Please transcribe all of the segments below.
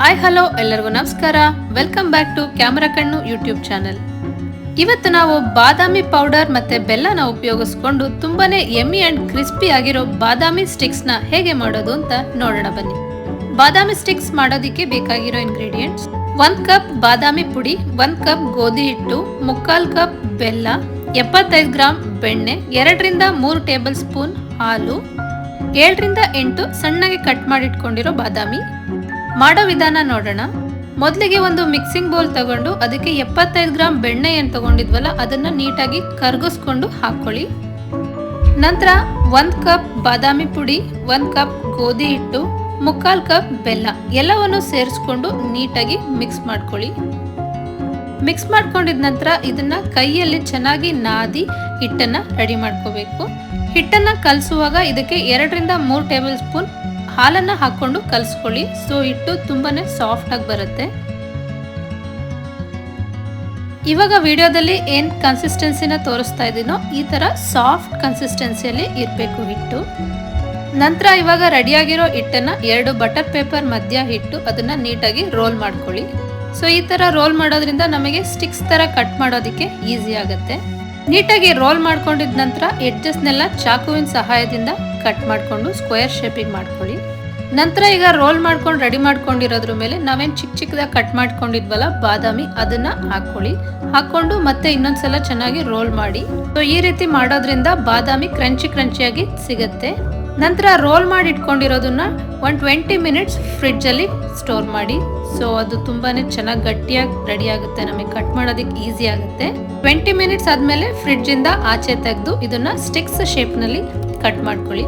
Hi hello ಎಲ್ಲರಿಗೂ ನಮಸ್ಕಾರ. Welcome back to camera ಕಣ್ಣು ಯೂಟ್ಯೂಬ್ ಚಾನೆಲ್. ಇವತ್ತು ನಾವು ಬಾದಾಮಿ ಪೌಡರ್ ಮತ್ತೆ ಬೆಲ್ಲನ ಉಪಯೋಗಿಸ್ಕೊಂಡು ತುಂಬಾನೇ ಯಮ್ಮಿ ಅಂಡ್ ಕ್ರಿಸ್ಪಿ ಆಗಿರೋ ಬಾದಾಮಿ ಸ್ಟಿಕ್ಸ್ ನ ಹೇಗೆ ಮಾಡೋದು ಅಂತ ನೋಡೋಣ ಬನ್ನಿ. ಬಾದಾಮಿ ಸ್ಟಿಕ್ಸ್ ಮಾಡೋದಕ್ಕೆ ಬೇಕಾಗಿರೋ ಇಂಗ್ರೀಡಿಯೆಂಟ್ಸ್: 1 ಕಪ್ ಬಾದಾಮಿ ಪುಡಿ, 1 ಕಪ್ ಗೋಧಿ ಹಿಟ್ಟು, 3/4 ಕಪ್ ಬೆಲ್ಲ, 75 ಗ್ರಾಂ ಬೆಣ್ಣೆ, 2 ರಿಂದ 3 ಟೇಬಲ್ ಸ್ಪೂನ್ ಹಾಲು, 7 ರಿಂದ 8 ಸಣ್ಣಗೆ ಕಟ್ ಮಾಡಿಟ್ಕೊಂಡಿರೋ ಬಾದಾಮಿ. ಮಾಡೋ ವಿಧಾನ ನೋಡೋಣ. ಮೊದಲಿಗೆ ಒಂದು ಮಿಕ್ಸಿಂಗ್ ಬೌಲ್ ತಗೊಂಡು ಅದಕ್ಕೆ 75 ಗ್ರಾಂ ಬೆಣ್ಣೆ ಏನು ತಗೊಂಡಿದ್ವಲ್ಲ ಅದನ್ನ ನೀಟಾಗಿ ಕರಗಿಸ್ಕೊಂಡು ಹಾಕೊಳ್ಳಿ. ನಂತರ 1 ಕಪ್ ಬಾದಾಮಿ ಪುಡಿ, 1 ಕಪ್ ಗೋಧಿ ಹಿಟ್ಟು, 3/4 ಕಪ್ ಬೆಲ್ಲ ಎಲ್ಲವನ್ನು ಸೇರಿಸ್ಕೊಂಡು ನೀಟಾಗಿ ಮಿಕ್ಸ್ ಮಾಡ್ಕೊಳ್ಳಿ. ಮಿಕ್ಸ್ ಮಾಡ್ಕೊಂಡಿದ ನಂತರ ಇದನ್ನ ಕೈಯಲ್ಲಿ ಚೆನ್ನಾಗಿ ನಾದಿ ಹಿಟ್ಟನ್ನ ರೆಡಿ ಮಾಡ್ಕೋಬೇಕು. ಹಿಟ್ಟನ್ನ ಕಲಸುವಾಗ ಇದಕ್ಕೆ 2 ರಿಂದ 3 ಟೇಬಲ್ ಸ್ಪೂನ್ ಹಾಲನ್ನ ಹಾಕೊಂಡು ಕಲಸ್ಕೊಳ್ಳಿ. ಸೊ ಹಿಟ್ಟು ತುಂಬಾನೇ ಸಾಫ್ಟ್ ಆಗಿ ಬರುತ್ತೆ. ಇವಾಗ ವಿಡಿಯೋದಲ್ಲಿ ಏನ್ ಕನ್ಸಿಸ್ಟೆನ್ಸಿನ ತೋರಿಸ್ತಾ ಇದೀನೋ ಈ ತರ ಸಾಫ್ಟ್ ಕನ್ಸಿಸ್ಟೆನ್ಸಿಯಲ್ಲಿ ಇರಬೇಕು ಹಿಟ್ಟು. ನಂತರ ಇವಾಗ ರೆಡಿಯಾಗಿರೋ ಹಿಟ್ಟನ್ನ 2 ಬಟರ್ ಪೇಪರ್ ಮಧ್ಯ ಇಟ್ಟು ಅದನ್ನ ನೀಟಾಗಿ ರೋಲ್ ಮಾಡ್ಕೊಳ್ಳಿ. ಸೊ ಈ ತರ ರೋಲ್ ಮಾಡೋದ್ರಿಂದ ನಮಗೆ ಸ್ಟಿಕ್ಸ್ ತರ ಕಟ್ ಮಾಡೋದಕ್ಕೆ ಈಸಿ ಆಗುತ್ತೆ. ನೀಟಾಗಿ ರೋಲ್ ಮಾಡ್ಕೊಂಡಿದ ನಂತರ ಎಡ್ಜಸ್ನೆಲ್ಲ ಚಾಕುವಿನ ಸಹಾಯದಿಂದ ಕಟ್ ಮಾಡ್ಕೊಂಡು ಸ್ಕ್ವೇರ್ ಶೇಪಿಗೆ ಮಾಡ್ಕೊಳ್ಳಿ. ನಂತರ ಈಗ ರೋಲ್ ಮಾಡ್ಕೊಂಡು ರೆಡಿ ಮಾಡ್ಕೊಂಡಿರೋದ್ರ ಮೇಲೆ ನಾವೇನು ಚಿಕ್ಕದಾಗಿ ಕಟ್ ಮಾಡ್ಕೊಂಡಿದ್ವಲ್ಲ ಬಾದಾಮಿ ಅದನ್ನ ಹಾಕೊಂಡು ಮತ್ತೆ ಇನ್ನೊಂದ್ಸಲ ಚೆನ್ನಾಗಿ ರೋಲ್ ಮಾಡಿ. ಸೊ ಈ ರೀತಿ ಮಾಡೋದ್ರಿಂದ ಬಾದಾಮಿ ಕ್ರಂಚಿಯಾಗಿ ಸಿಗುತ್ತೆ. ನಂತರ ರೋಲ್ ಮಾಡಿ ಇಟ್ಕೊಂಡಿರೋದನ್ನ 20 ಮಿನಿಟ್ಸ್ ಫ್ರಿಡ್ಜ್ ಅಲ್ಲಿ ಸ್ಟೋರ್ ಮಾಡಿ. ಸೊ ಅದು ತುಂಬಾನೇ ಚೆನ್ನಾಗಿ ಗಟ್ಟಿಯಾಗಿ ರೆಡಿ ಆಗುತ್ತೆ, ನಮಗೆ ಕಟ್ ಮಾಡೋದಕ್ಕೆ ಈಸಿ ಆಗುತ್ತೆ. 20 ಮಿನಿಟ್ಸ್ ಆದ್ಮೇಲೆ ಫ್ರಿಡ್ಜ್ ಇಂದ ಆಚೆ ತೆಗೆದು ಇದನ್ನ ಸ್ಟಿಕ್ಸ್ ಶೇಪ್ ನಲ್ಲಿ ಕಟ್ ಮಾಡ್ಕೊಳ್ಳಿ.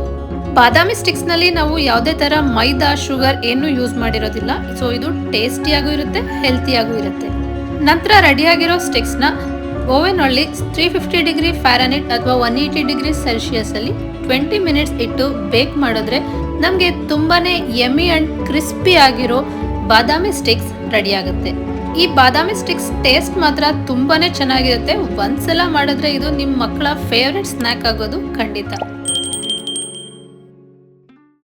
ಬಾದಾಮಿ ಸ್ಟಿಕ್ಸ್ ನಲ್ಲಿ ನಾವು ಯಾವುದೇ ತರ ಮೈದಾ ಶುಗರ್ ಏನು ಯೂಸ್ ಮಾಡಿರೋದಿಲ್ಲ. ಸೊ ಇದು ಟೇಸ್ಟಿಯಾಗೂ ಇರುತ್ತೆ, ಹೆಲ್ತಿಯಾಗೂ ಇರುತ್ತೆ. ನಂತರ ರೆಡಿಯಾಗಿರೋ ಸ್ಟಿಕ್ಸ್ ನ ಓವೆನ್ ಅಲ್ಲಿ 350 ಡಿಗ್ರಿ ಫ್ಯಾರನೈಟ್ ಅಥವಾ 180 ಡಿಗ್ರಿ ಸೆಲ್ಸಿಯಸ್ ಅಲ್ಲಿ 20 ಮಿನಿಟ್ಸ್ ಇಟ್ಟು ಬೇಕ್ ಮಾಡಿದ್ರೆ ನಮಗೆ ತುಂಬಾನೇ ಯಮ್ಮಿ ಅಂಡ್ ಕ್ರಿಸ್ಪಿ ಆಗಿರೋ ಬಾದಾಮಿ ಸ್ಟಿಕ್ಸ್ ರೆಡಿ ಆಗುತ್ತೆ. ಈ ಬಾದಾಮಿ ಸ್ಟಿಕ್ಸ್ ಟೇಸ್ಟ್ ಮಾತ್ರ ತುಂಬಾನೇ ಚೆನ್ನಾಗಿರುತ್ತೆ. ಒಂದ್ಸಲ ಮಾಡಿದ್ರೆ ಇದು ನಿಮ್ಮ ಮಕ್ಕಳ ಫೇವ್ರೆಟ್ ಸ್ನ್ಯಾಕ್ ಆಗೋದು ಖಂಡಿತ.